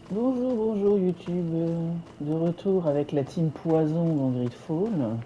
Bonjour, bonjour YouTube, de retour avec la team Poison dans GreedFall.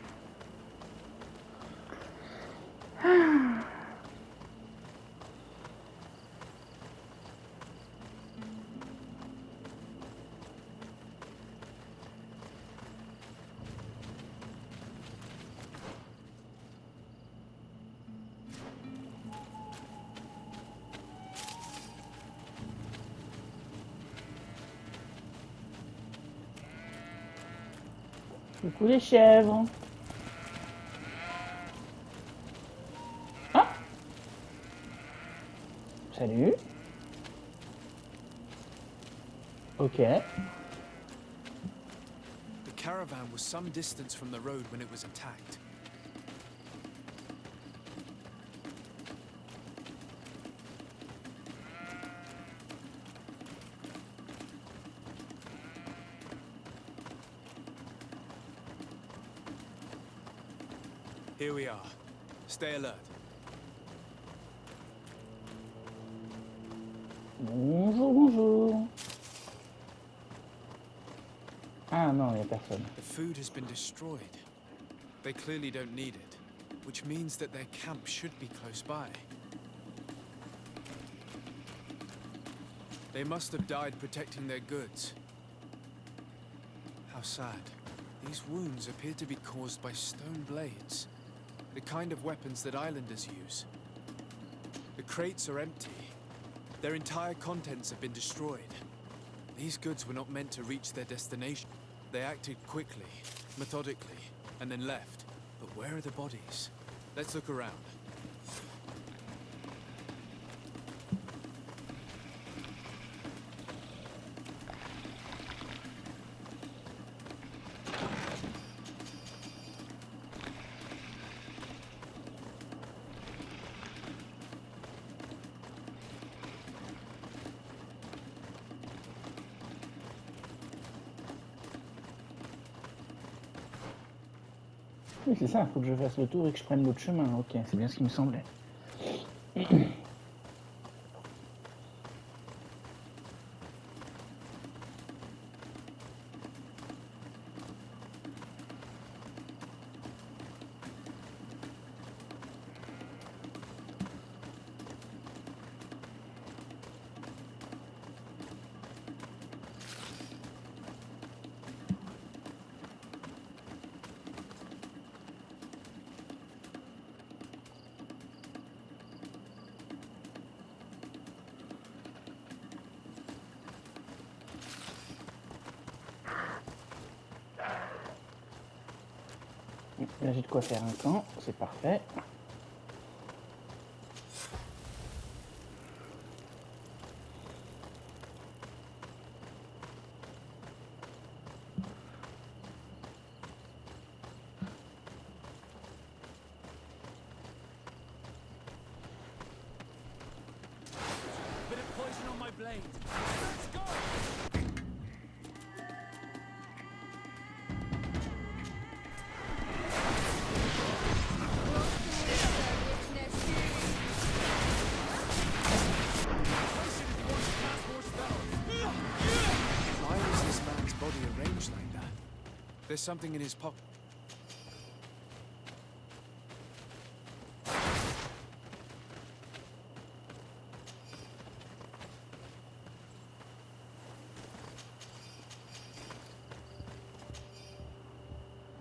Coucou les chèvres. Ah, salut. Ok. The caravan was some distance from the road when it was attacked. Here we are. Stay alert. Bonjour, bonjour. Ah non, il n'y a personne. The food has been destroyed. They clearly don't need it, which means that their camp should be close by. They must have died protecting their goods. How sad. These wounds appear to be caused by stone blades, the kind of weapons that islanders use. The crates are empty. Their entire contents have been destroyed. These goods were not meant to reach their destination. They acted quickly, methodically, and then left. But where are the bodies? Let's look around. Oui, c'est ça, il faut que je fasse le tour et que je prenne l'autre chemin. Ok, c'est bien ce qui me semblait. Là, j'ai de quoi faire un camp, c'est parfait. Bit of poison on my blade. Let's go! Why is this man's body arranged like that? There's something in his pocket.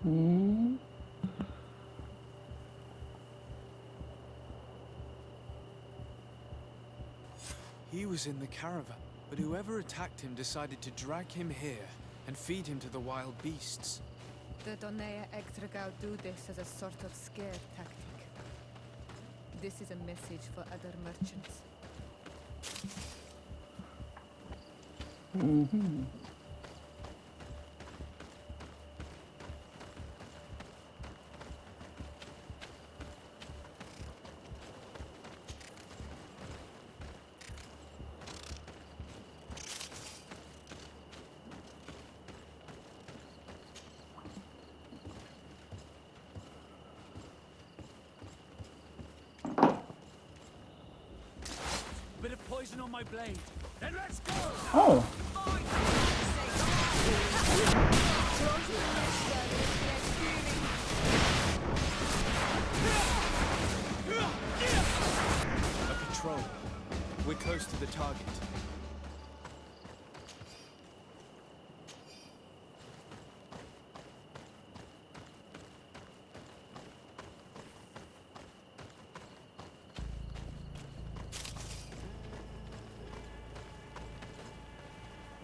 Hmm. He was in the caravan, but whoever attacked him decided to drag him here and feed him to the wild beasts. The Donea Extragao do this as a sort of scare tactic. This is a message for other merchants. Mhm. Bit of poison on my blade. Then let's go! Oh,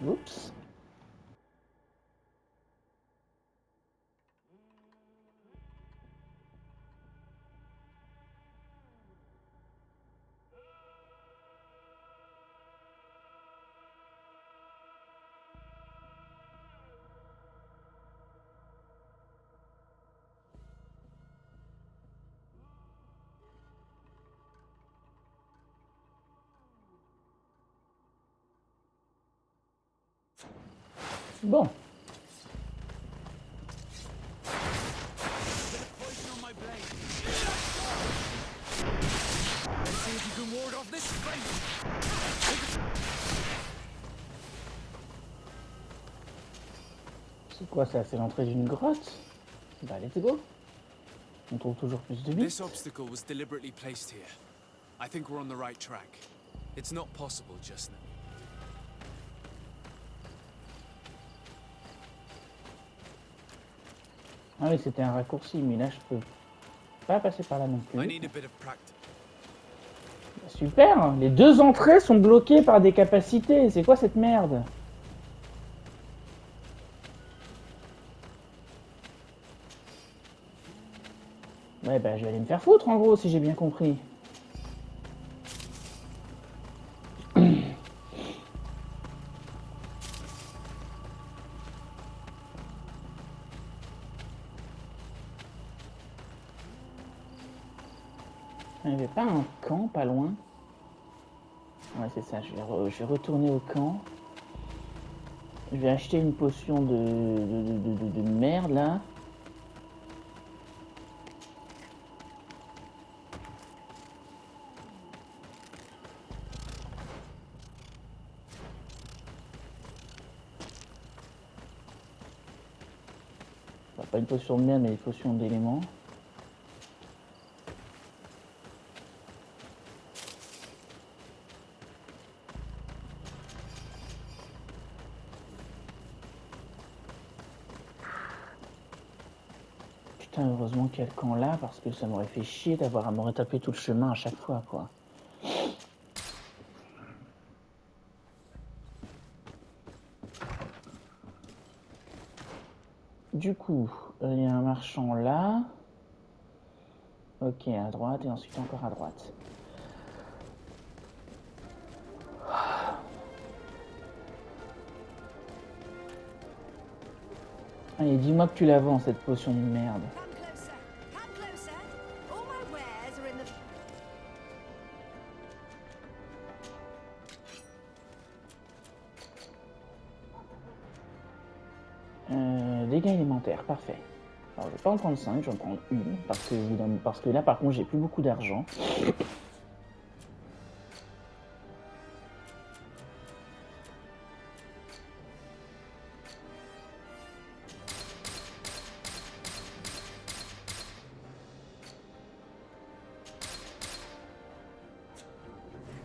Oups. Bon. Poison on my blade. Let's see if you can ward off this flame. C'est quoi ça? C'est l'entrée d'une grotte? Bah let's go. On trouve toujours plus de This bits. obstacle was deliberately placed here. I think we're on the right track. It's not possible just now. Ah oui, c'était un raccourci, mais là je peux pas passer par là non plus. I need a bit of practice. Super! Les deux entrées sont bloquées par des capacités. C'est quoi cette merde? Ouais, bah je vais aller me faire foutre en gros, si j'ai bien compris. Il n'y avait pas un camp pas loin? Ouais, c'est ça, je vais retourner au camp. Je vais acheter une potion de merde là. Enfin, pas une potion de merde, mais une potion d'éléments. Putain, heureusement qu'il y a le camp là, parce que ça m'aurait fait chier d'avoir à me retaper tout le chemin à chaque fois, quoi. Du coup, il y a un marchand là. Ok, à droite, et ensuite encore à droite. Allez, dis-moi que tu la vends, cette potion de merde. Come closer. Come closer. All my wares are in the... Dégâts élémentaires, parfait. Alors, je vais pas en prendre 5, je vais en prendre une, parce que là, par contre, j'ai plus beaucoup d'argent.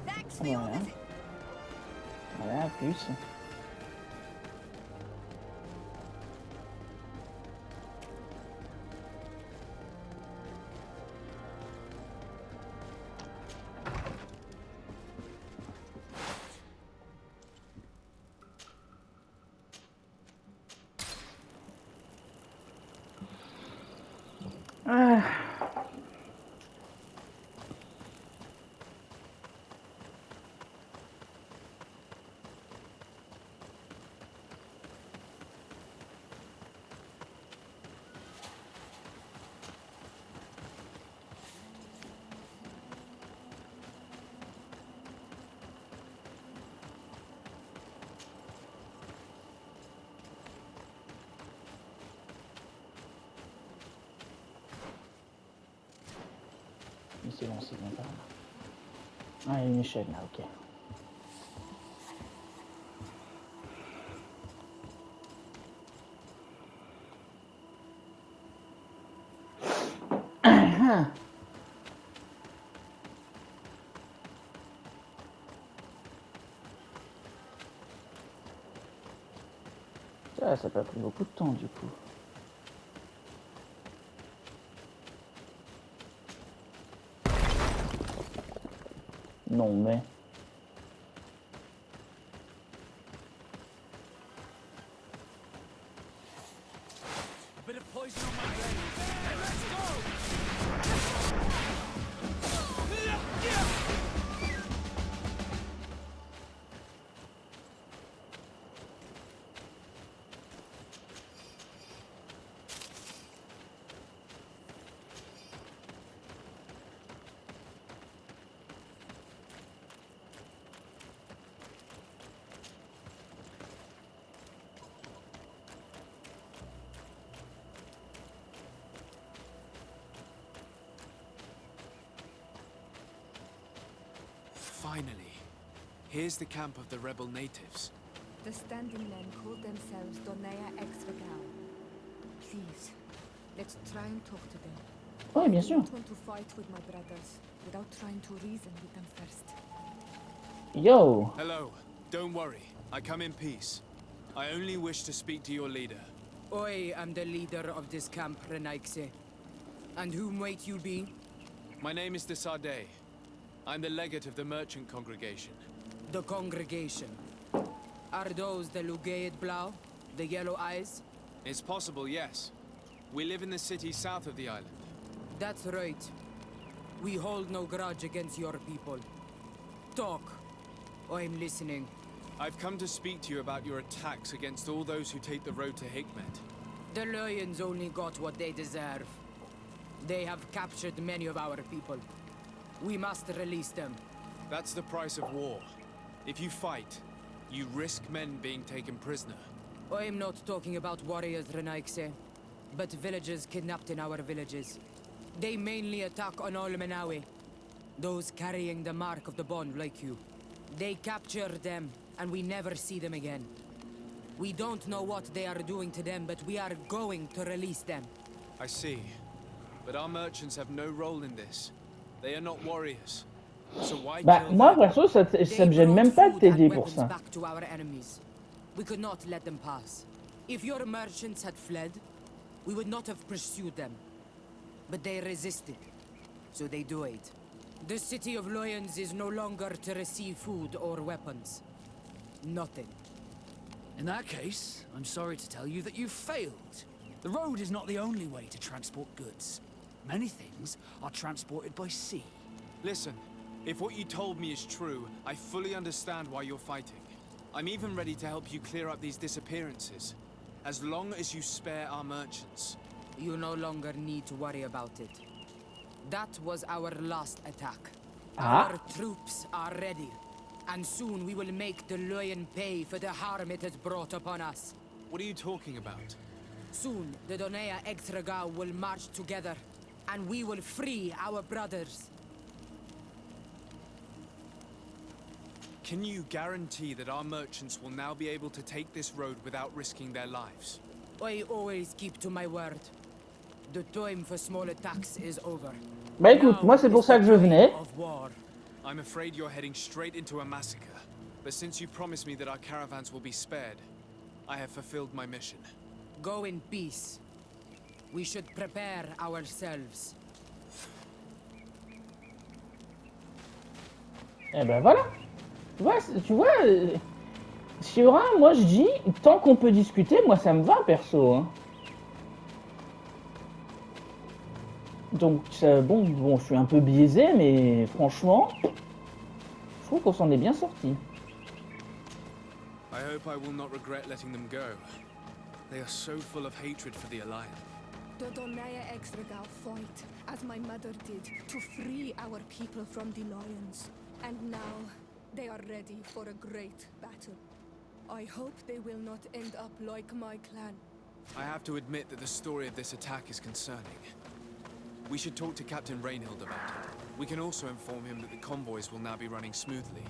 Thanks for your Voilà. visit. Voilà, plus. Ah. Mais c'est bon, c'est bien par là. Ah, il y a une échelle là, ok. Ça n'a pas pris beaucoup de temps du coup. Non mais... bit of poison on my blade. Hey, let's go! Finally, here's the camp of the rebel natives. The standing men call themselves Donea Extragao. Please, let's try and talk to them. Ouais, bien I sûr. don't want to fight with my brothers without trying to reason with them first. Yo. Hello, don't worry. I come in peace. I only wish to speak to your leader. I am the leader of this camp, Renaikse. And whom might you be? My name is Desade. I'm the legate of the merchant congregation. The congregation. Are those the Lugaid Blau? The yellow eyes? It's possible, yes. We live in the city south of the island. That's right. We hold no grudge against your people. Talk. I'm listening. I've come to speak to you about your attacks against all those who take the road to Hikmet. The Lions only got what they deserve. They have captured many of our people. We must release them. That's the price of war. If you fight, you risk men being taken prisoner. I'm not talking about warriors, Renaikse, but villagers kidnapped in our villages. They mainly attack on Olmenawi, those carrying the mark of the bond like you. They capture them, and we never see them again. We don't know what they are doing to them, but we are going to release them. I see. But our merchants have no role in this. They are not warriors. So why Bah, kill moi, them? perso, ça They me gêne même pas de brought food and t'aider pour weapons ça. back to our enemies. We could not let them pass. If your merchants had fled, we would not have pursued them. But they resisted, so they died. The city of Lions is no longer to receive food or weapons. Nothing. In that case, I'm sorry to tell you that you've failed. The road is not the only way to transport goods. Many things are transported by sea. Listen, if what you told me is true, I fully understand why you're fighting. I'm even ready to help you clear up these disappearances, as long as you spare our merchants. You no longer need to worry about it. That was our last attack. Ah. Our troops are ready. And soon we will make the Lion pay for the harm it has brought upon us. What are you talking about? Soon, the Donea Extragao will march together, and we will free our brothers. Can you guarantee that our merchants will now be able to take this road without risking their lives? I always keep to my word. The time for small attacks is over. Bah écoute, moi c'est pour ça que je venais. Of war. I'm afraid you're heading straight into a massacre. But since you promised me that our caravans will be spared, I have fulfilled my mission. Go in peace. We should prepare ourselves. Eh ben voilà. Tu vois, Shiora, moi je dis, tant qu'on peut discuter, moi ça me va perso. Hein. Donc bon, je suis un peu biaisé, mais franchement, je trouve qu'on s'en est bien sorti. I hope I will not regret letting them go. They are so full of hatred for the Alliance. The Donea Extragao fought, as my mother did, to free our people from the Lions. And now, they are ready for a great battle. I hope they will not end up like my clan. I have to admit that the story of this attack is concerning. We should talk to Captain Reinhild about it. We can also inform him that the convoys will now be running smoothly.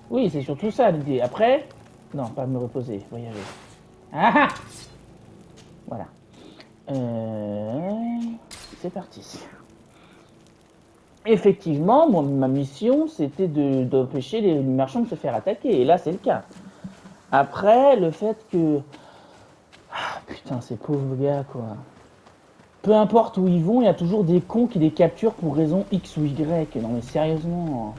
Oui, c'est surtout ça l'idée. Après, non, pas me reposer, voyager. Ah ah. Voilà. C'est parti. Effectivement, moi, ma mission, c'était d'empêcher les marchands de se faire attaquer. Et là, c'est le cas. Après, le fait que... Ah, putain, ces pauvres gars, quoi. Peu importe où ils vont, il y a toujours des cons qui les capturent pour raison X ou Y. Non, mais sérieusement...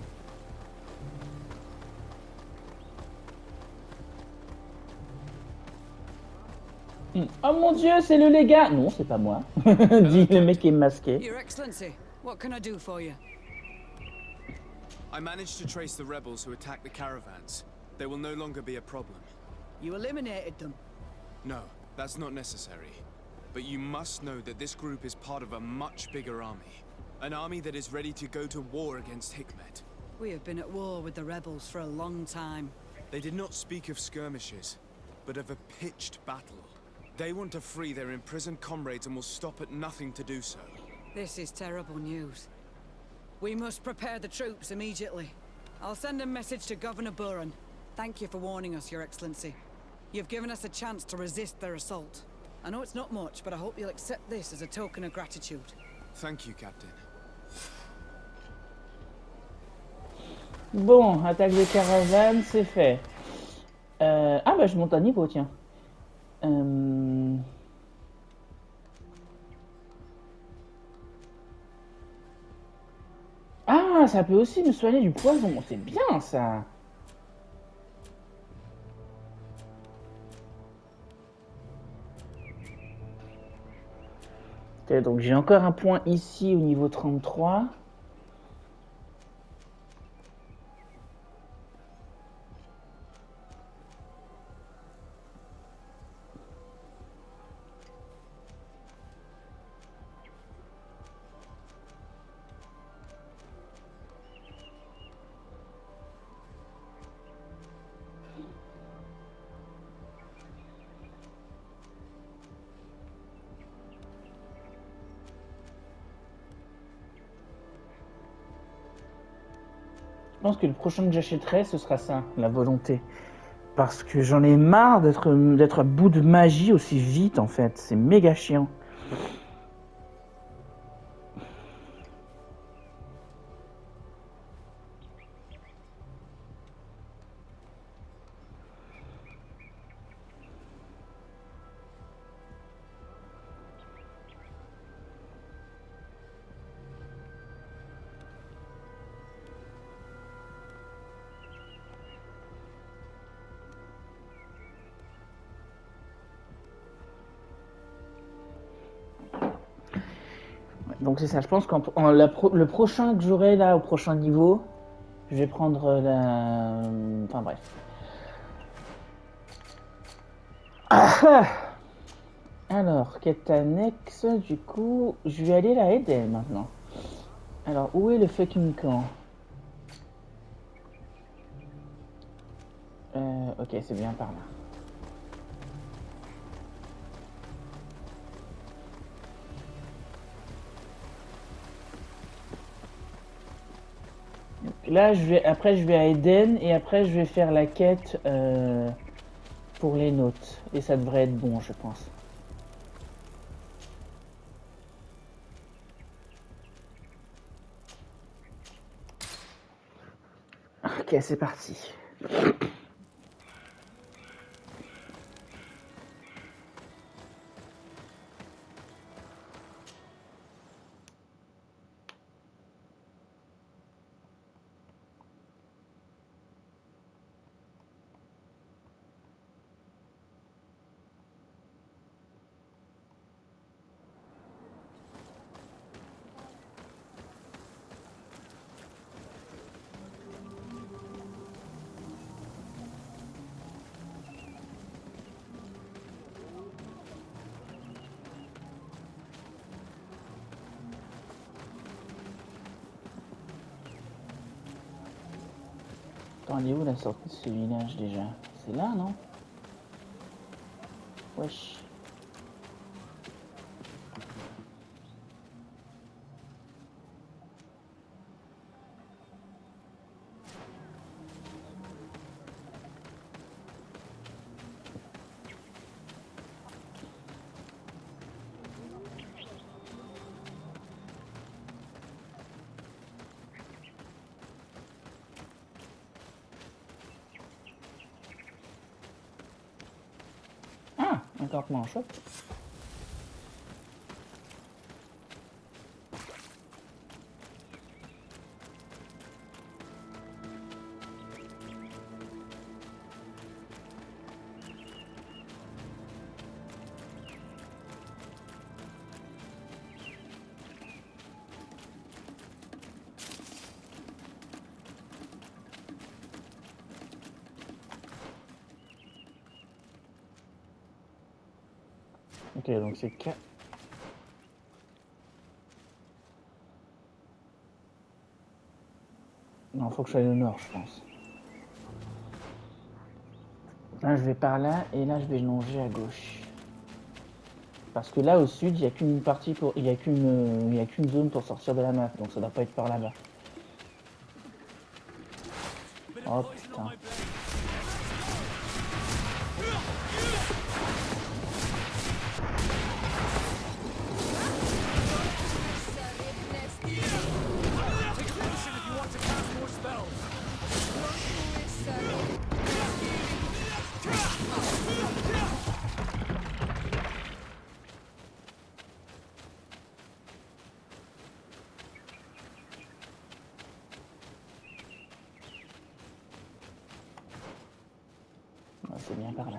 Oh mon dieu, c'est le légat! Non, c'est pas moi, dit le mec qui est masqué. Your Excellency, what can I do for you? I managed to trace the rebels who attacked the caravans. They will no longer be a problem. You eliminated them. No, that's not necessary. But you must know that this group is part of a much bigger army. An army that is ready to go to war against Hikmet. We have been at war with the rebels for a long time. They did not speak of skirmishes, but of a pitched battle. They want to free their imprisoned comrades and will stop at nothing to do so. This is terrible news. We must prepare the troops immediately. I'll send a message to Governor Buran. Thank you for warning us, Your Excellency. You've given us a chance to resist their assault. I know it's not much, but I hope you'll accept this as a token of gratitude. Thank you, Captain. Bon, attaque de caravane, c'est fait. Ah bah je monte à niveau, tiens. Ah, ça peut aussi me soigner du poison, c'est bien ça. Ok, donc j'ai encore un point ici au niveau 33. Je pense que le prochain que j'achèterai, ce sera ça, la volonté. Parce que j'en ai marre d'être à bout de magie aussi vite, en fait. C'est méga chiant. Donc c'est ça, je pense le prochain que j'aurai là, au prochain niveau, je vais prendre la... Enfin bref. Alors, quête annexe, du coup, je vais aller à Eden maintenant. Alors, où est le fucking camp? Ok, c'est bien par là. Là, après, je vais à Eden et après, je vais faire la quête pour les notes. Et ça devrait être bon, je pense. Ok, c'est parti. Attends, elle est où la sortie de ce village déjà? C'est là, non? Wesh. Ah, un campement en choc. Ok, donc c'est 4. Non, faut que je aille au nord, je pense. Là, je vais par là, et là, je vais longer à gauche. Parce que là, au sud, il n'y a qu'une partie pour... Il n'y a qu'une zone pour sortir de la map, donc ça doit pas être par là-bas. Oh putain. Ouais, c'est bien par là.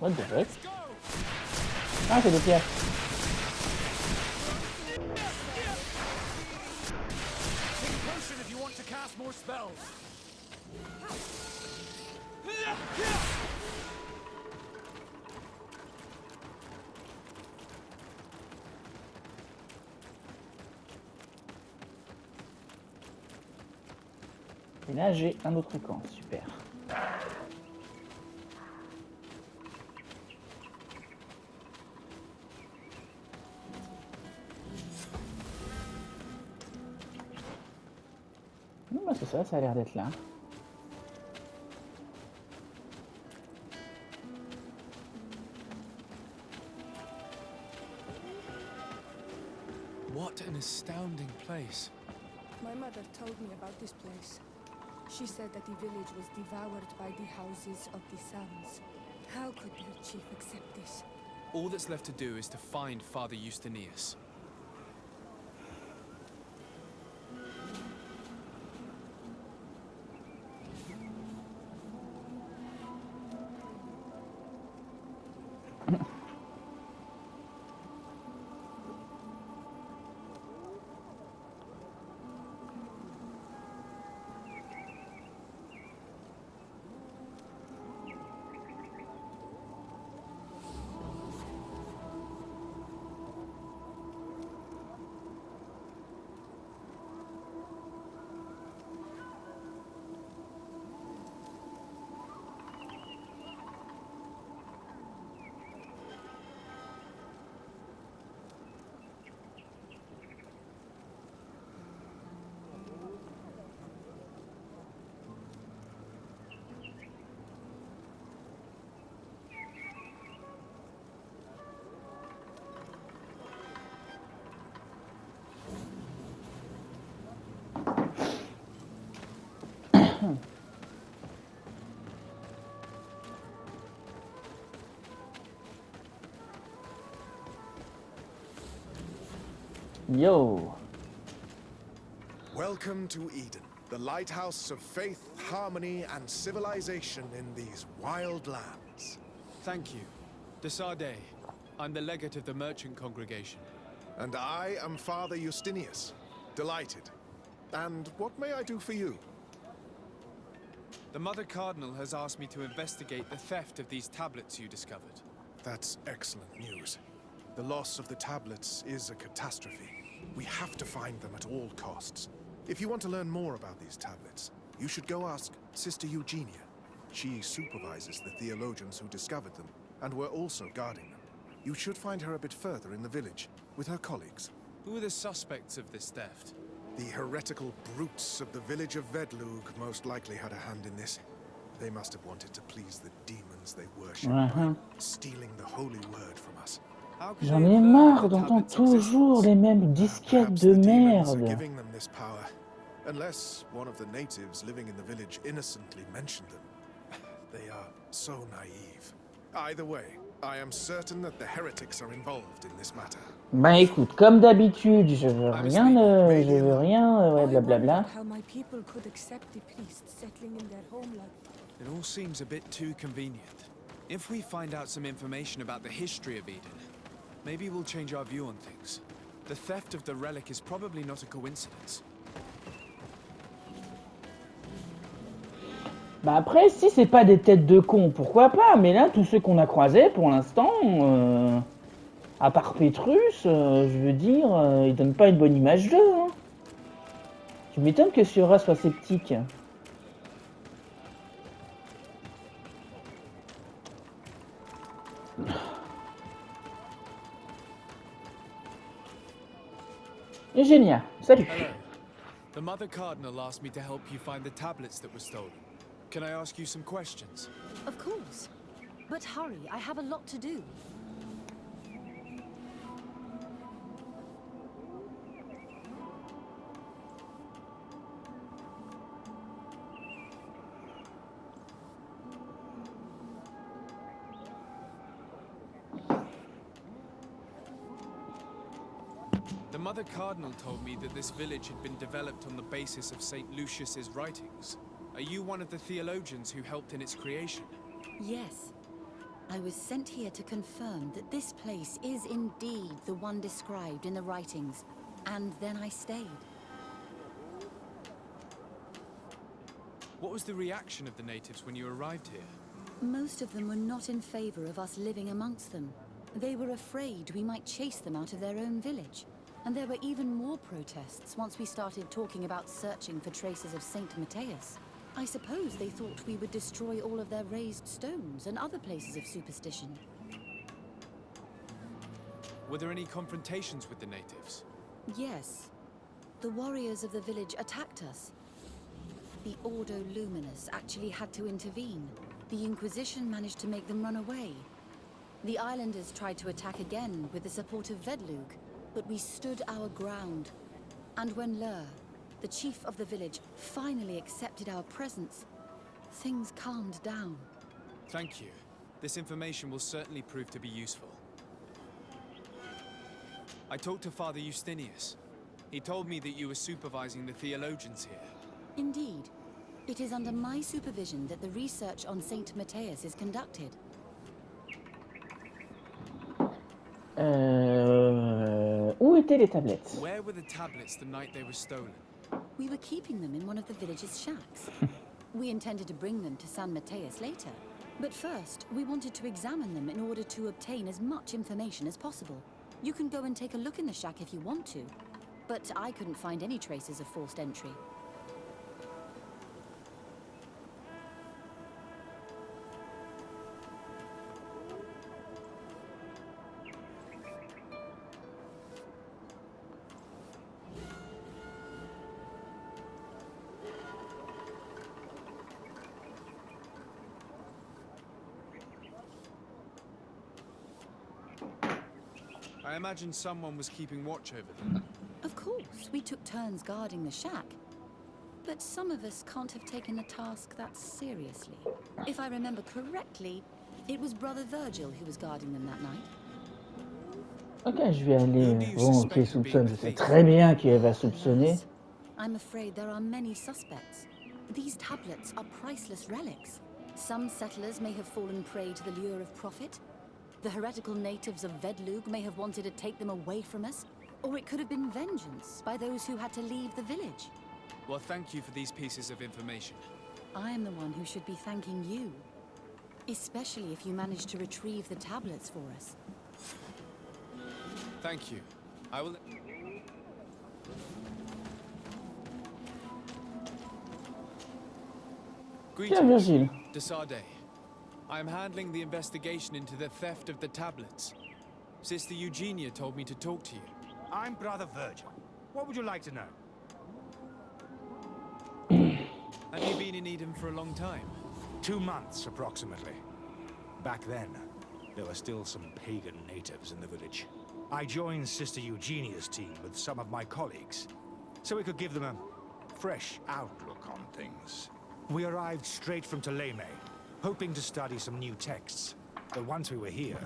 What the heck? Ah, c'est des pierres. Et là, j'ai un autre camp, super. Non, bah c'est ça a l'air d'être là. What an astounding place. My mother told me about this place. She said that the village was devoured by the houses of the sons. How could their chief accept this? All that's left to do is to find Father Justinius. Yo! Welcome to Eden, the lighthouse of faith, harmony, and civilization in these wild lands. Thank you. Desade. I'm the legate of the merchant congregation. And I am Father Justinius. Delighted. And what may I do for you? The Mother Cardinal has asked me to investigate the theft of these tablets you discovered. That's excellent news. The loss of the tablets is a catastrophe. We have to find them at all costs. If you want to learn more about these tablets, you should go ask Sister Eugenia. She supervises the theologians who discovered them, and were also guarding them. You should find her a bit further in the village, with her colleagues. Who are the suspects of this theft? The heretical brutes of the village of Vedlug most likely had a hand in this. They must have wanted to please the demons they worship by stealing the holy word from us. J'en ai marre d'entendre toujours les mêmes disquettes de merde. Giving them this power, unless one of the natives living in the village innocently mentioned them. They are so naive. Either way, I am certain that the heretics are involved in this matter. Bah écoute, comme d'habitude, je veux rien, ouais, blablabla. How my people could accept the priests settling in their homeland. It all seems a bit too convenient. If we find out some information about the history of Eden, maybe we'll change our view on things. The theft of the relic is probably not a coincidence. Bah après, si c'est pas des têtes de cons, pourquoi pas? Mais là, tous ceux qu'on a croisés, pour l'instant, à part Pétrus, je veux dire, ils donnent pas une bonne image d'eux, hein. Tu m'étonnes que Siora soit sceptique. Eugénia, salut. Hello. The Mother Cardinal asked me to help you find the tablets that were stolen. Can I ask you some questions? Of course. But hurry, I have a lot to do. The Mother Cardinal told me that this village had been developed on the basis of St. Lucius's writings. Are you one of the theologians who helped in its creation? Yes. I was sent here to confirm that this place is indeed the one described in the writings, and then I stayed. What was the reaction of the natives when you arrived here? Most of them were not in favor of us living amongst them. They were afraid we might chase them out of their own village. And there were even more protests once we started talking about searching for traces of Saint Matthias. I suppose they thought we would destroy all of their raised stones and other places of superstition. Were there any confrontations with the natives? Yes. The warriors of the village attacked us. The Ordo Luminous actually had to intervene. The Inquisition managed to make them run away. The islanders tried to attack again with the support of Vedlug, but we stood our ground. And when Lur, the chief of the village, finally accepted our presence, things calmed down. Thank you. This information will certainly prove to be useful. I talked to Father Justinius. He told me that you were supervising the theologians here. Indeed. It is under my supervision that the research on Saint Matthias is conducted. Où étaient les tablettes? Where were the tablets the night they were stolen? We were keeping them in one of the village's shacks. We intended to bring them to San Matthias later. But first, we wanted to examine them in order to obtain as much information as possible. You can go and take a look in the shack if you want to. But I couldn't find any traces of forced entry. I imagine someone was keeping watch over them. Of course, we took turns guarding the shack. But some of us can't have taken the task that seriously. If I remember correctly, it was Brother Virgil who was guarding them that night. Ok, je vais aller... Bon, ok, soupçonne. Je sais très bien qui elle va soupçonner. I'm afraid there are many suspects. These tablets are priceless relics. Some settlers may have fallen prey to the lure of profit. The heretical natives of Vedlug may have wanted to take them away from us. Or it could have been vengeance by those who had to leave the village. Well, thank you for these pieces of information. I am the one who should be thanking you. Especially if you managed to retrieve the tablets for us. Thank you. I will... Tiens, Virgile. Desarde. I am handling the investigation into the theft of the tablets. Sister Eugenia told me to talk to you. I'm Brother Virgil. What would you like to know? Have you been in Eden for a long time? 2 months, approximately. Back then, there were still some pagan natives in the village. I joined Sister Eugenia's team with some of my colleagues, so we could give them a fresh outlook on things. We arrived straight from Ptolemy, hoping to study some new texts. But once we were here,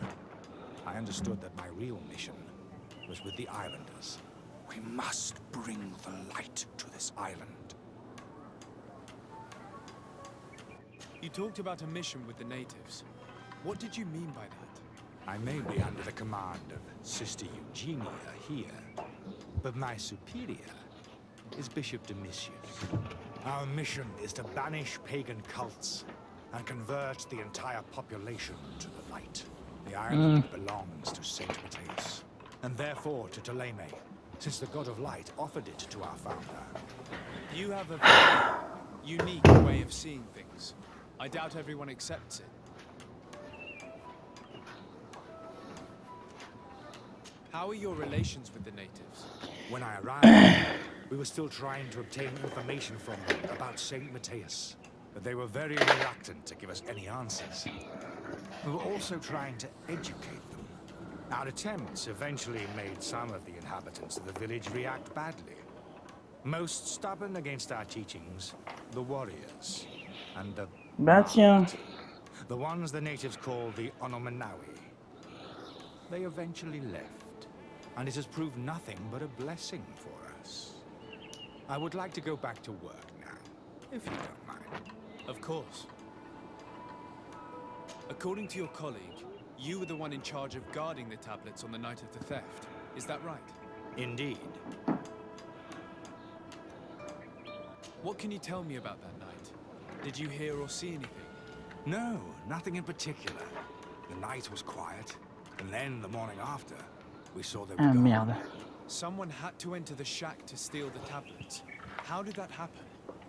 I understood that my real mission was with the islanders. We must bring the light to this island. You talked about a mission with the natives. What did you mean by that? I may be under the command of Sister Eugenia here, But my superior is Bishop Domitius. Our mission is to banish pagan cults and convert the entire population to the light. The island belongs to Saint Matthias, and therefore to Ptolemy, since the god of light offered it to our founder. You have a very unique way of seeing things. I doubt everyone accepts it. How are your relations with the natives? When I arrived, we were still trying to obtain information from them about Saint Matthias, but they were very reluctant to give us any answers. We were also trying to educate them. Our attempts eventually made some of the inhabitants of the village react badly. Most stubborn against our teachings, the warriors, and Bah tiens. the ones the natives call the Onomenawi. They eventually left, and it has proved nothing but a blessing for us. I would like to go back to work now, if you don't mind. Of course. According to your colleague, you were the one in charge of guarding the tablets on the night of the theft. Is that right? Indeed. What can you tell me about that night? Did you hear or see anything? No, nothing in particular. The night was quiet, and then the morning after, we saw they were Ah gone. merde. Someone had to enter the shack to steal the tablets. How did that happen?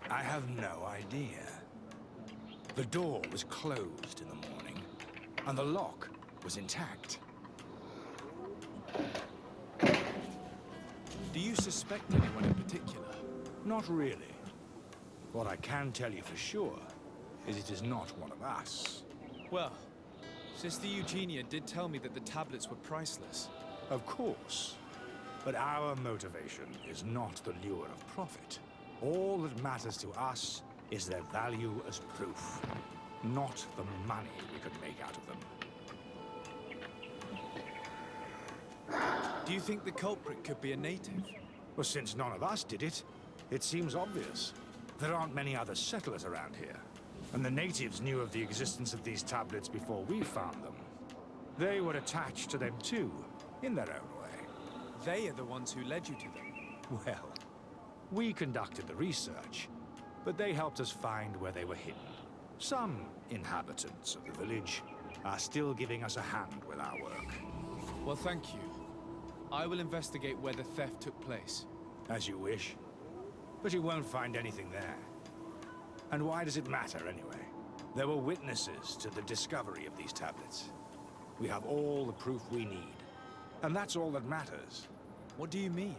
I have no idea. The door was closed in the morning, and the lock was intact. Do you suspect anyone in particular? Not really. What I can tell you for sure is it is not one of us. Well, Sister Eugenia did tell me that the tablets were priceless. Of course. But our motivation is not the lure of profit. All that matters to us is their value as proof, not the money we could make out of them. Do you think the culprit could be a native? Well, since none of us did it, it seems obvious. There aren't many other settlers around here, and the natives knew of the existence of these tablets before we found them. They were attached to them too, in their own way. They are the ones who led you to them. Well, we conducted the research, but they helped us find where they were hidden. Some inhabitants of the village are still giving us a hand with our work. Well, thank you. I will investigate where the theft took place. As you wish. But you won't find anything there. And why does it matter, anyway? There were witnesses to the discovery of these tablets. We have all the proof we need. And that's all that matters. What do you mean?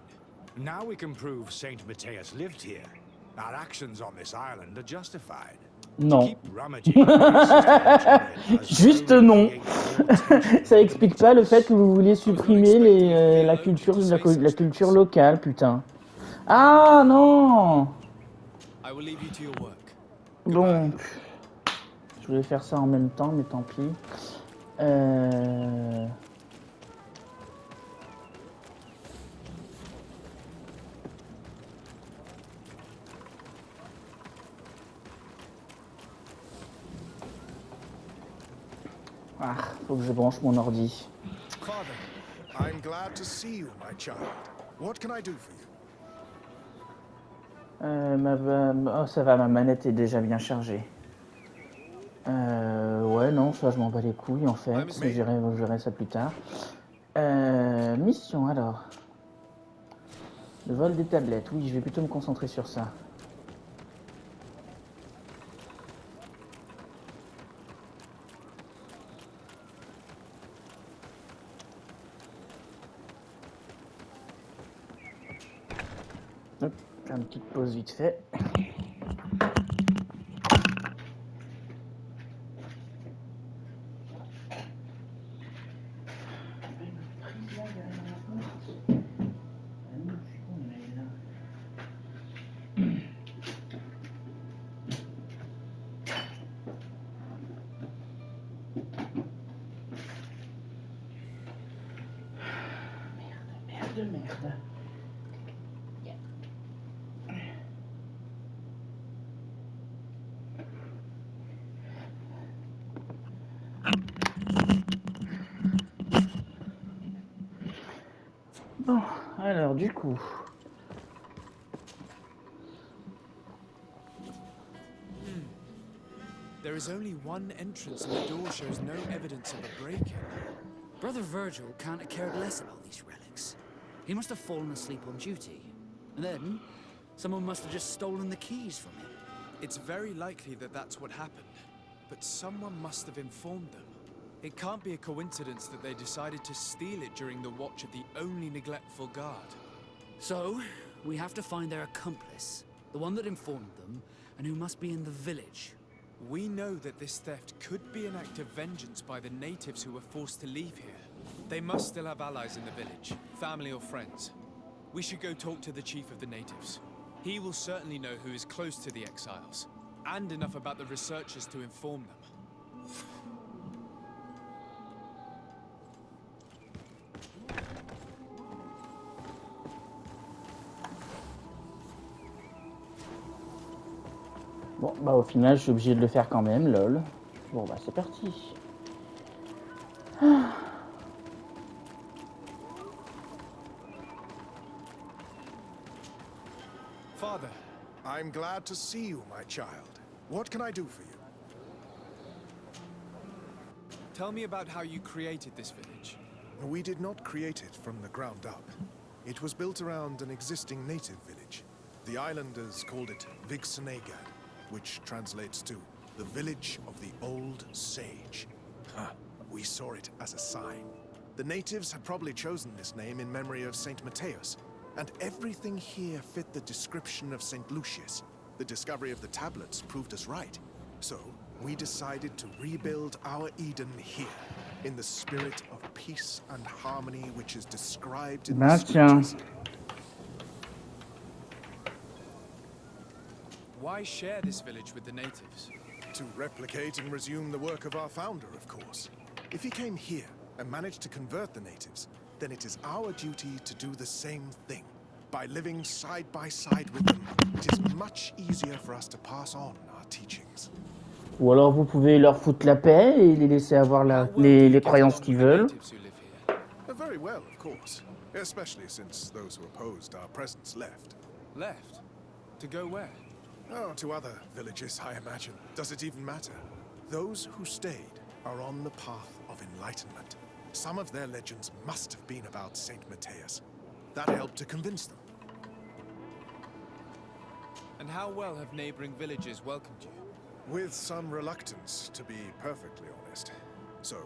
Now we can prove Saint Matthias lived here. Our actions on this island are justified. Non. Keep rummaging. Juste non. Ça explique pas le fait que vous vouliez supprimer la culture locale, putain. Ah non. I will leave you to your work. Bon. Je voulais faire ça en même temps, mais tant pis. Ah, faut que je branche mon ordi. Father, I'm glad to see you, my child. What can I do for you? Oh, ça va, ma manette est déjà bien chargée. Ouais, non, ça je m'en bats les couilles en fait. Je verrai ça plus tard. Mission alors. Le vol des tablettes. Oui, je vais plutôt me concentrer sur ça. Hop, faire une petite pause vite fait. Merde. Bon, Alors, du coup... There is only one entrance and the door shows no evidence of a break-in. Brother Virgil can't have cared less about these relics. He must have fallen asleep on duty. And then, someone must have just stolen the keys from him. It's very likely that that's what happened, but someone must have informed them. It can't be a coincidence that they decided to steal it during the watch of the only neglectful guard. So, we have to find their accomplice, the one that informed them, and who must be in the village. We know that this theft could be an act of vengeance by the natives who were forced to leave here. They must still have allies in the village, family or friends. We should go talk to the chief of the natives. He will certainly know who is close to the exiles, and enough about the researchers to inform them. Bon, bah au final, je suis obligé de le faire quand même, lol. Bon, bah c'est parti. Father, I'm glad to see you, my child. What can I do for you? tell me about how you created this village. We did not create it from the ground up. It was built around an existing native village. The islanders called it Vixenagad, which translates to the village of the old sage. We saw it as a sign. The natives had probably chosen this name in memory of Saint Matthias, and everything here fit the description of Saint Lucius. The discovery of the tablets proved us right. So, we decided to rebuild our Eden here, in the spirit of peace and harmony which is described in the scriptures. Why share this village with the natives? To replicate and resume the work of our founder, of course. If he came here and managed to convert the natives, then it is our duty to do the same thing. By living side by side with them, it is much easier for us to pass on our teachings. Ou alors vous pouvez leur foutre la paix et les laisser avoir les croyances qu'ils veulent. Very well, of course. Especially since those who opposed our presence left. Left? To go where? Oh, to other villages, I imagine. Does it even matter? Those who stayed are on the path of enlightenment. Some of their legends must have been about Saint Matthias. That helped to convince them. And how well have neighboring villages welcomed you? With some reluctance, to be perfectly honest. So,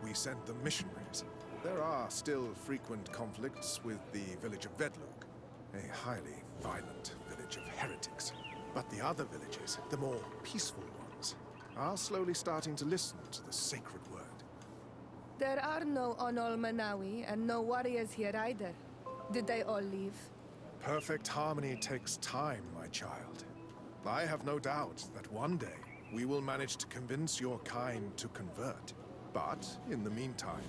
we sent them missionaries. There are still frequent conflicts with the village of Vedlug, a highly violent village of heretics. But the other villages, the more peaceful ones, are slowly starting to listen to the sacred word. There are no Onol Manawi and no warriors here either. Did they all leave? Perfect harmony takes time, my child. I have no doubt that one day we will manage to convince your kind to convert. But, in the meantime,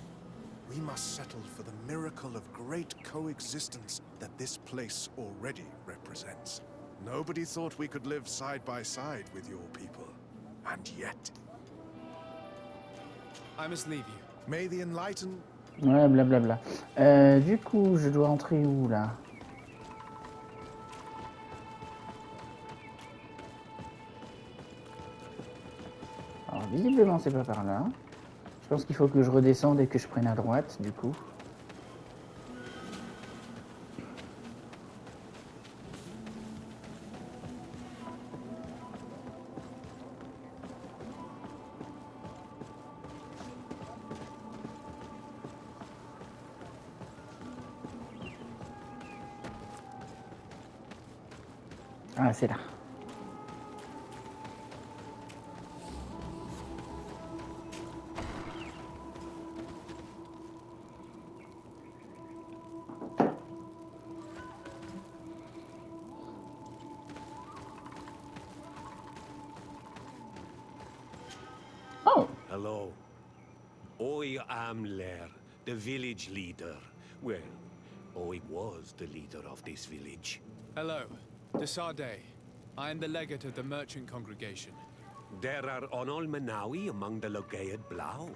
we must settle for the miracle of great coexistence that this place already represents. Nobody thought we could live side by side with your people. And yet... I must leave you. May the enlightened... Ouais, blablabla. Du coup, je dois entrer où, là? Alors, visiblement, c'est pas par là. Je pense qu'il faut que je redescende et que je prenne à droite, du coup. Ah, c'est là. Oh! Hello. I am Lair, the village leader. Well, I was the leader of this village. Hello. Desarde. I am the legate of the merchant congregation. There are Onol Manawi among the Logead Blau.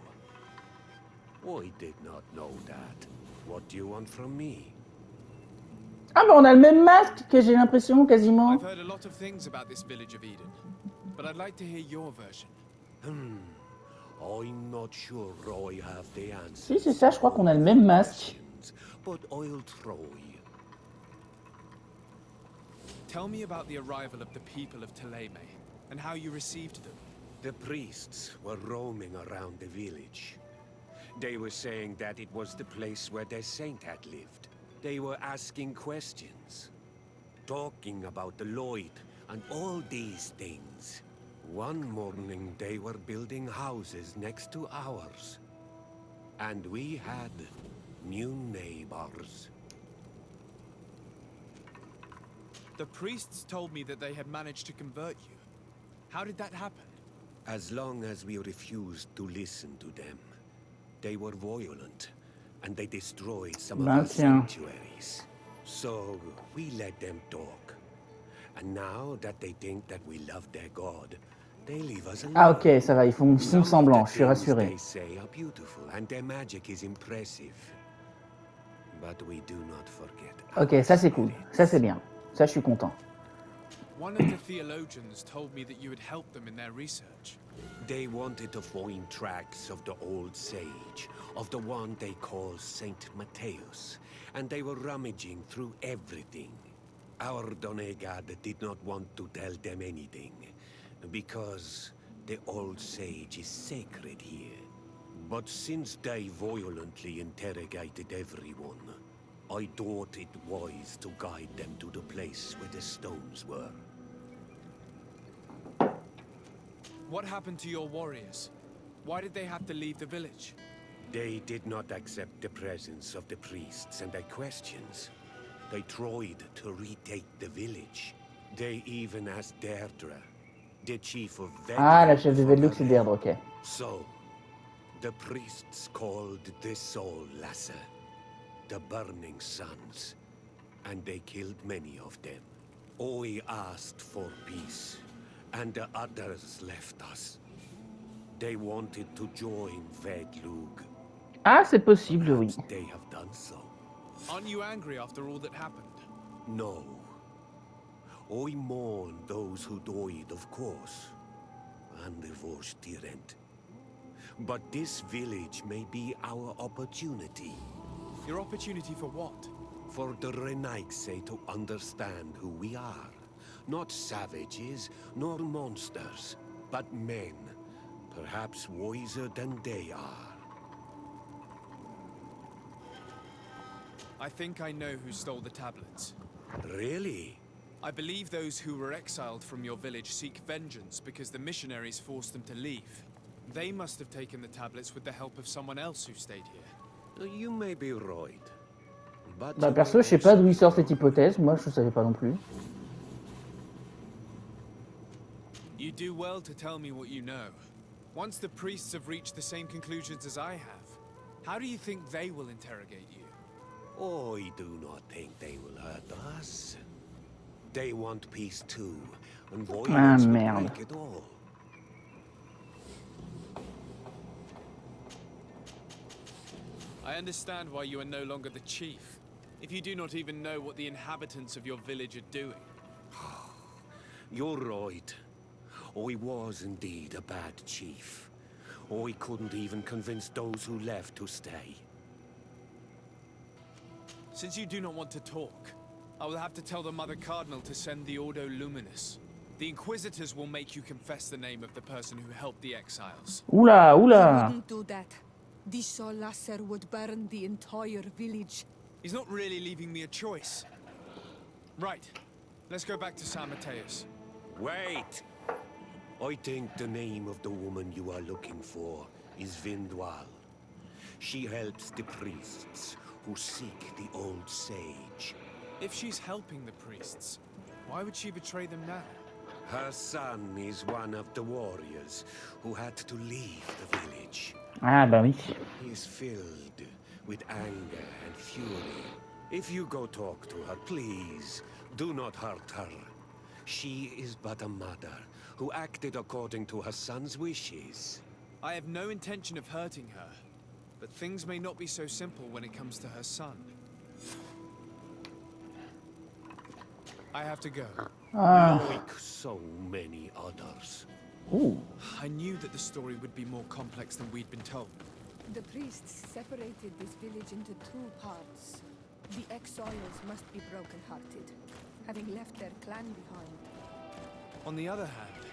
I did not know that. What do you want from me? Ah bah on a le même masque que j'ai l'impression quasiment. I've heard a lot of things about this village of Eden, but I'd like to hear your version. I'm not sure I have the answer. Si c'est ça, je crois qu'on a le même masque. But I'll try. Tell me about the arrival of the people of Teleme, and how you received them. The priests were roaming around the village. They were saying that it was the place where their saint had lived. They were asking questions, talking about the Lloyd and all these things. One morning they were building houses next to ours. And we had new neighbors. The priests told me that they had managed to convert you. How did that happen? As long as we refused to listen to them, they were violent, and they destroyed some of our sanctuaries. So we let them talk. And now that they think that we love their god, they leave us alone. Ah ok, ça va, ils font semblant, je suis rassuré. They say are beautiful, and their magic is impressive. But we do not forget. Ok, ça c'est cool, ça c'est bien, ça je suis content. One of the theologians told me that you had helped them in their research. They wanted to find tracks of the old sage, of the one they call Saint Matthäus, and they were rummaging through everything. Our Donegad did not want to tell them anything, because the old sage is sacred here. But since they violently interrogated everyone, I thought it wise to guide them to the place where the stones were. What happened to your warriors? Why did they have to leave the village? They did not accept the presence of the priests and their questions. They tried to retake the village. They even asked Deirdre, the chief of Vedluk. Ah, la chef de Vedluk, c'est Deirdre, ok. So, the priests called the Soul Lasser, the Burning Suns, and they killed many of them. I asked for peace, and the others left us. They wanted to join Vedluk. Ah, c'est possible, oui. They have done so. Aren't you angry after all that happened? No. I mourn those who died, of course, and the Vorstyrent. But this village may be our opportunity. Your opportunity for what? For the Renaigse to understand who we are. Not savages, nor monsters, but men. Perhaps wiser than they are. I think I know who stole the tablets. Really? I believe those who were exiled from your village seek vengeance because the missionaries forced them to leave. They must have taken the tablets with the help of someone else who stayed here. You may be right. But Bah perso, je sais pas d'où il sort cette hypothèse, moi je savais pas non plus. You do well to tell me what you know. Once the priests have reached the same conclusions as I have, how do you think they will interrogate you? I do not think they will hurt us. They want peace too, and violence would break it all. I understand why you are no longer the chief, if you do not even know what the inhabitants of your village are doing. You're right. I was indeed a bad chief. I couldn't even convince those who left to stay. Since you do not want to talk, I will have to tell the Mother Cardinal to send the Ordo Luminous. The Inquisitors will make you confess the name of the person who helped the exiles. Oula, He oula. wouldn't do that. The Sol Lasser would burn the entire village. He's not really leaving me a choice. Right. Let's go back to San Mateus. Wait! I think the name of the woman you are looking for is Vindwal. She helps the priests who seek the old sage. If she's helping the priests, why would she betray them now? Her son is one of the warriors who had to leave the village. Ah bah oui. He is filled with anger and fury. If you go talk to her, please, do not hurt her. She is but a mother who acted according to her son's wishes. I have no intention of hurting her, but things may not be so simple when it comes to her son. I have to go. Ah. Like so many others. Ouh. I knew that the story would be more complex than we'd been told. The priests separated this village into two parts. The exiles must be broken-hearted, having left their clan behind. On the other hand,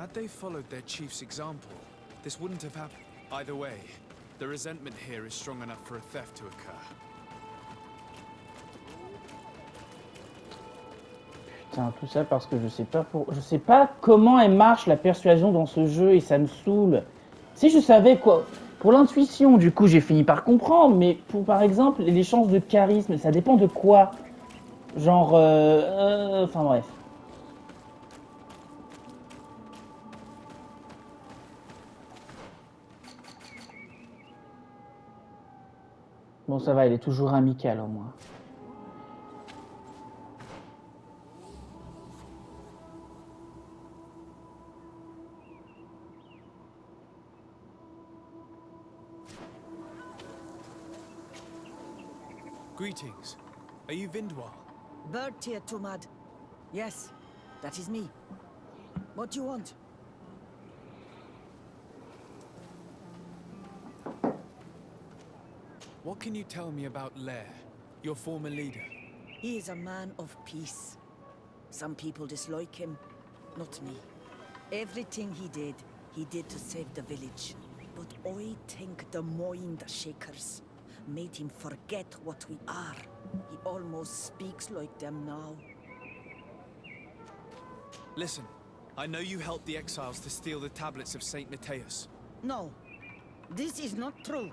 had they followed their chief's example, this wouldn't have happened. Either way, the resentment here is strong enough for a theft to occur. Putain, tout ça parce que je sais pas comment elle marche la persuasion dans ce jeu et ça me saoule. Si je savais quoi, pour l'intuition, du coup, j'ai fini par comprendre, mais pour par exemple les chances de charisme, ça dépend de quoi. Genre, enfin bref. Bon, ça va, elle est toujours amicale au moins. Greetings. Are you Vindwal? Bird tier, Tumad. Yes, that is me. What do you want? What can you tell me about Lair, your former leader? He is a man of peace. Some people dislike him, not me. Everything he did to save the village. But I think the Mind Shakers made him forget what we are. He almost speaks like them now. Listen, I know you helped the exiles to steal the tablets of Saint Matthias. No, this is not true.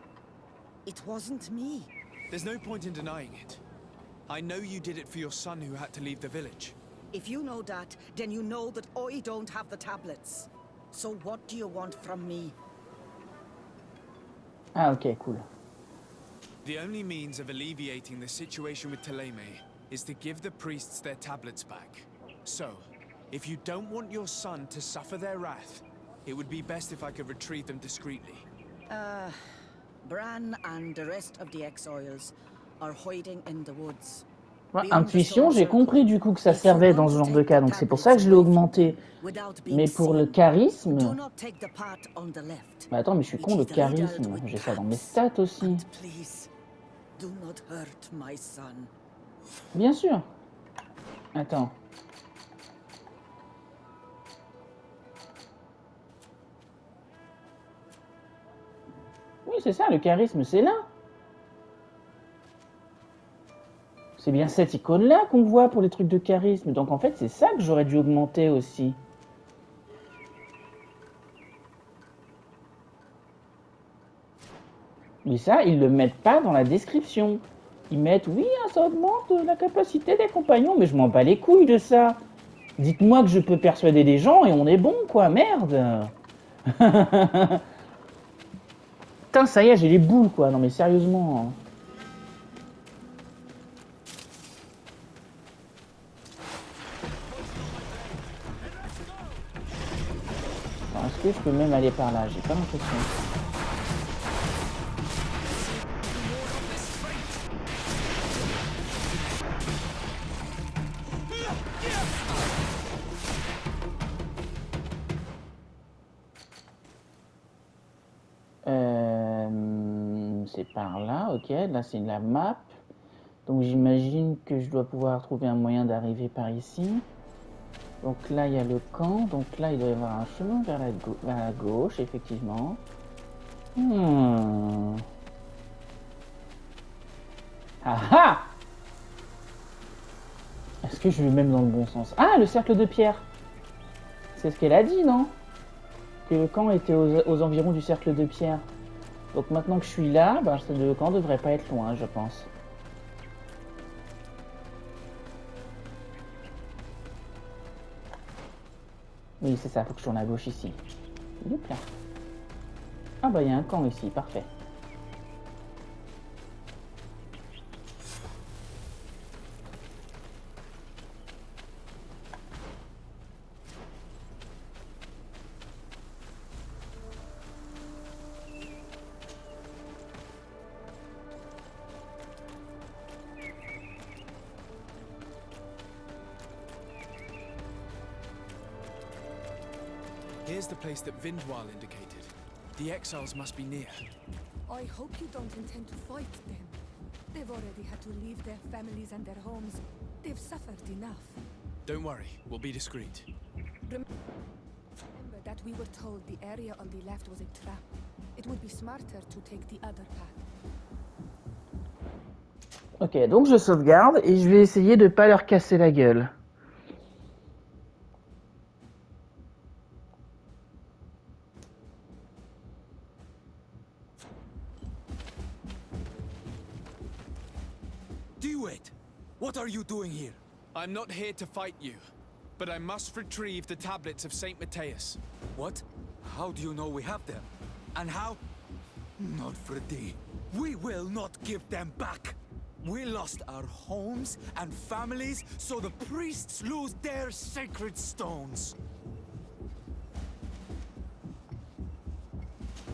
It wasn't me. There's no point in denying it. I know you did it for your son who had to leave the village. If you know that, then you know that I don't have the tablets. So what do you want from me? Ah ok, cool. The only means of alleviating the situation with Thélème is to give the priests their tablets back. So, if you don't want your son to suffer their wrath, it would be best if I could retrieve them discreetly. Bran and the rest of the exiles are hiding in the woods. Ouais, intuition, j'ai compris du coup que ça servait dans ce genre de cas, donc c'est pour ça que je l'ai augmenté. Mais pour le charisme... Bah attends, mais je suis con, le charisme, j'ai ça dans mes stats aussi. Bien sûr. Attends. Oui, c'est ça, le charisme, c'est là. C'est bien cette icône-là qu'on voit pour les trucs de charisme. Donc en fait, c'est ça que j'aurais dû augmenter aussi. Mais ça, ils le mettent pas dans la description. Ils mettent, oui, ça augmente la capacité des compagnons, mais je m'en bats les couilles de ça. Dites-moi que je peux persuader des gens et on est bon, quoi, merde. Putain, ça y est, j'ai les boules, quoi. Non mais sérieusement. Est-ce que je peux même aller par là? J'ai pas l'impression. C'est par là, ok. Là, c'est la map. Donc, j'imagine que je dois pouvoir trouver un moyen d'arriver par ici. Donc là, il y a le camp. Donc là, il doit y avoir un chemin vers la gauche, effectivement. Ah ah! Est-ce que je vais même dans le bon sens? Ah, le cercle de pierre! C'est ce qu'elle a dit, non? Que le camp était aux environs du cercle de pierre. Donc maintenant que je suis là, bah, le camp devrait pas être loin, je pense. Oui, c'est ça, faut que je tourne à gauche ici. Hop là. Ah bah il y a un camp ici, parfait. Here's the place that Vindwal indicated. The exiles must be near. I hope you don't intend to fight them. They've already had to leave their families and their homes. They've suffered enough. Don't worry, we'll be discreet. Remember that we were told the area on the left was a trap. It would be smarter to take the other path. Ok, donc je sauvegarde et je vais essayer de pas leur casser la gueule. Do-it! What are you doing here? I'm not here to fight you, but I must retrieve the tablets of Saint Matthias. What? How do you know we have them? And how? Not for a day. We will not give them back. We lost our homes and families, so the priests lose their sacred stones.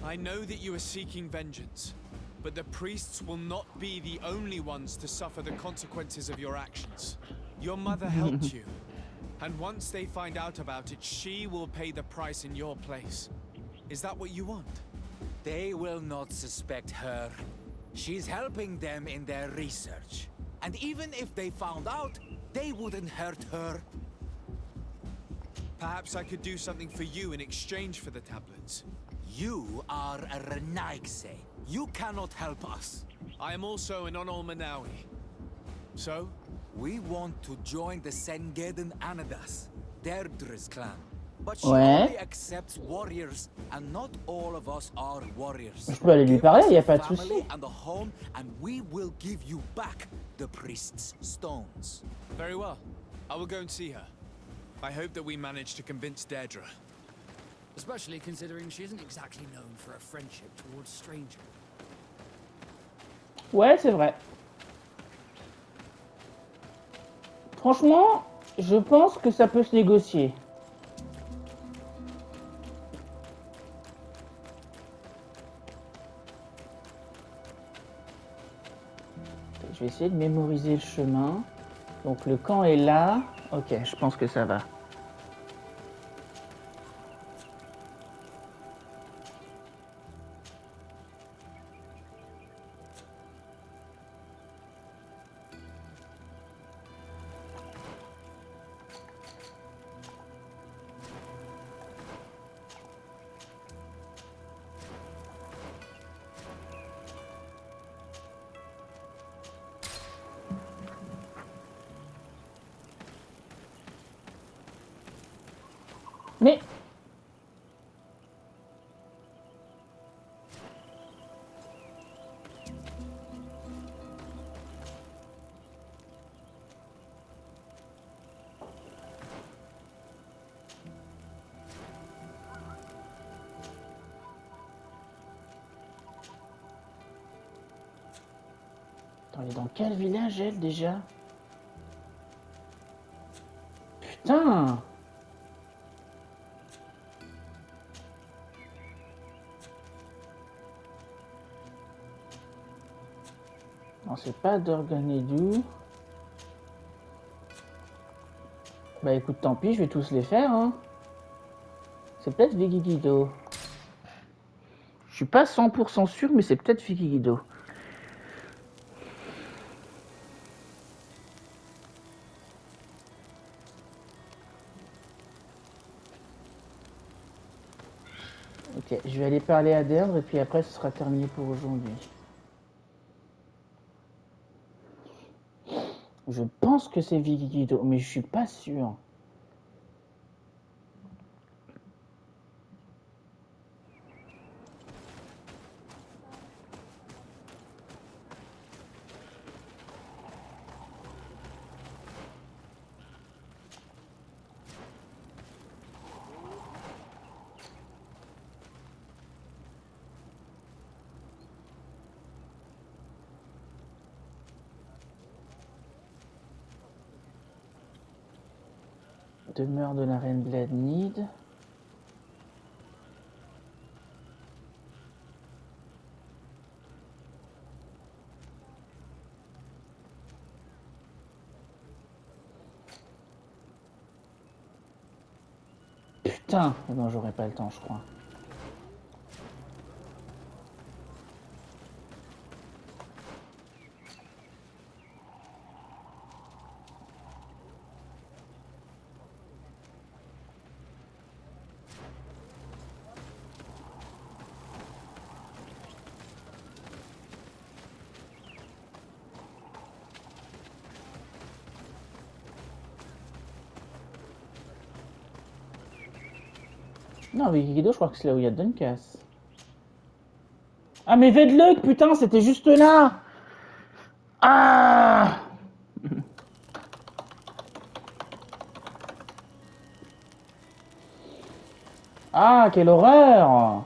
I know that you are seeking vengeance, but the priests will not be the only ones to suffer the consequences of your actions. Your mother helped you, and once they find out about it, she will pay the price in your place. Is that what you want? They will not suspect her. She's helping them in their research. And even if they found out, they wouldn't hurt her. Perhaps I could do something for you in exchange for the tablets. You are a Renaigse. You cannot help us. I am also an Onol Manawi. So? We want to join the Sengeden Anadas, Deirdre's clan. But she Ouais. only accepts warriors, and not all of us are warriors. Je peux aller lui Give parler, us y a a pas de family souci. and a home, and we will give you back the priest's stones. Very well. I will go and see her. I hope that we manage to convince Deirdre. Especially considering she isn't exactly known for a friendship towards strangers. Ouais, c'est vrai. Franchement, je pense que ça peut se négocier. Je vais essayer de mémoriser le chemin. Donc le camp est là. Ok, je pense que ça va. Mais... Attends, elle est dans quel village, elle, déjà? Putain! Non, c'est pas d'Organedou. Bah écoute, tant pis, je vais tous les faire, hein. C'est peut-être Vigigido. Je suis pas 100% sûr, mais c'est peut-être Vigigido. Ok, je vais aller parler à Deirdre et puis après ce sera terminé pour aujourd'hui. Je pense que c'est Vigigido, mais je suis pas sûr. Demeure de la reine Bladnid. putain! Non, j'aurais pas le temps, je crois. Non, Wikido, je crois que c'est là où il y a Dunkas. Ah, mais Vedluck, putain, c'était juste là! Ah! Ah, quelle horreur!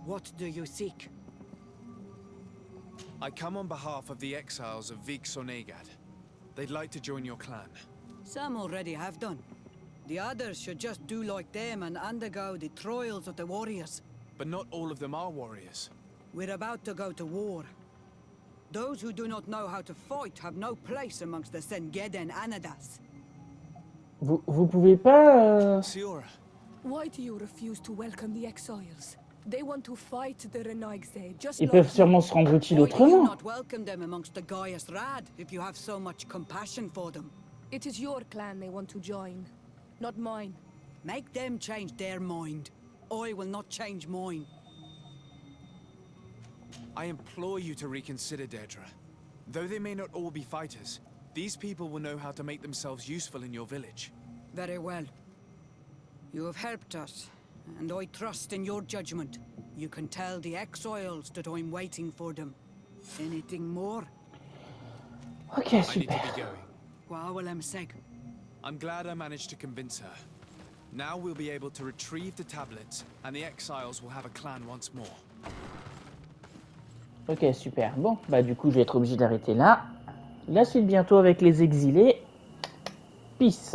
What do you seek? I come on behalf of the exiles of Vik Sonegad. They'd like to join your clan. Some already have done. The others should just do like them and undergo the trials of the warriors. But not all of them are warriors. We're about to go to war. Those who do not know how to fight have no place amongst the Sengeden Anadas. Vous pouvez pas... Siora, Why do you refuse to welcome the exiles? They want to fight the Renaigse, just Ils like peuvent you. sûrement se rendre utiles Why do you autrement. not welcome them amongst the Gaius Rad if you have so much compassion for them? It is your clan they want to join, not mine. Make them change their mind. I will not change mine. I implore you to reconsider, Daedra. Though they may not all be fighters, these people will know how to make themselves useful in your village. Very well. You have helped us, and I trust in your judgment. You can tell the exiles that I'm waiting for them. Anything more? Ok, I need to super. be going. Wa'awalem seg. I'm glad I managed to convince her. Now we'll be able to retrieve the tablets, and the exiles will have a clan once more. Ok, super. Bon, bah du coup, je vais être obligé d'arrêter là. La suite bientôt avec les exilés. Peace.